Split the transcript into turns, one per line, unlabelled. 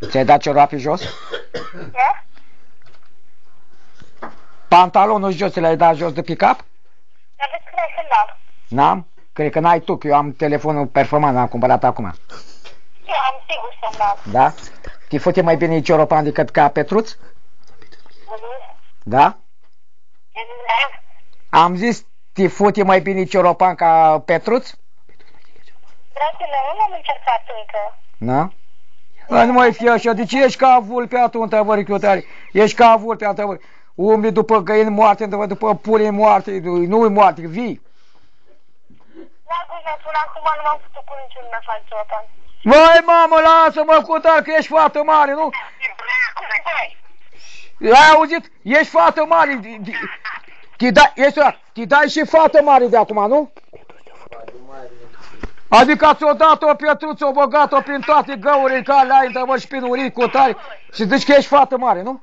Ți-ai dat ciorapii jos?
Da?
Pantalonul jos l-ai dat jos de pick-up?
Dar vezi că n-ai semnal.
N-am? Cred că n-ai tu, că eu am telefonul performant, l-am cumpărat acum.
Eu am sigur semnal.
Da? Te fute mai bine cioropan decât ca Petruț? Da? Am zis, te fute mai bine cioropan ca Petruț?
Dragule, nu am încercat încă.
Da? Nu mai fi așa, de ce ești ca vulpe atunci, întrebări chiotare? Ești ca vulpe, întrebări. Umbli după găini moarte, după pune moarte, nu-i moarte, vii.
Dragule, până acum nu m-am putut cu niciun afară cioropan.
Măi, mamă, lasă-mă cu tare, că ești fată mare, nu? Ai auzit? Ești fată mare. Te dai și fată mare de acum, nu? Adică ți-o dat-o Petruț, o băgat-o prin toate găurile care le-ai întrebări și prin urii cu tare și zici că ești fată mare, nu?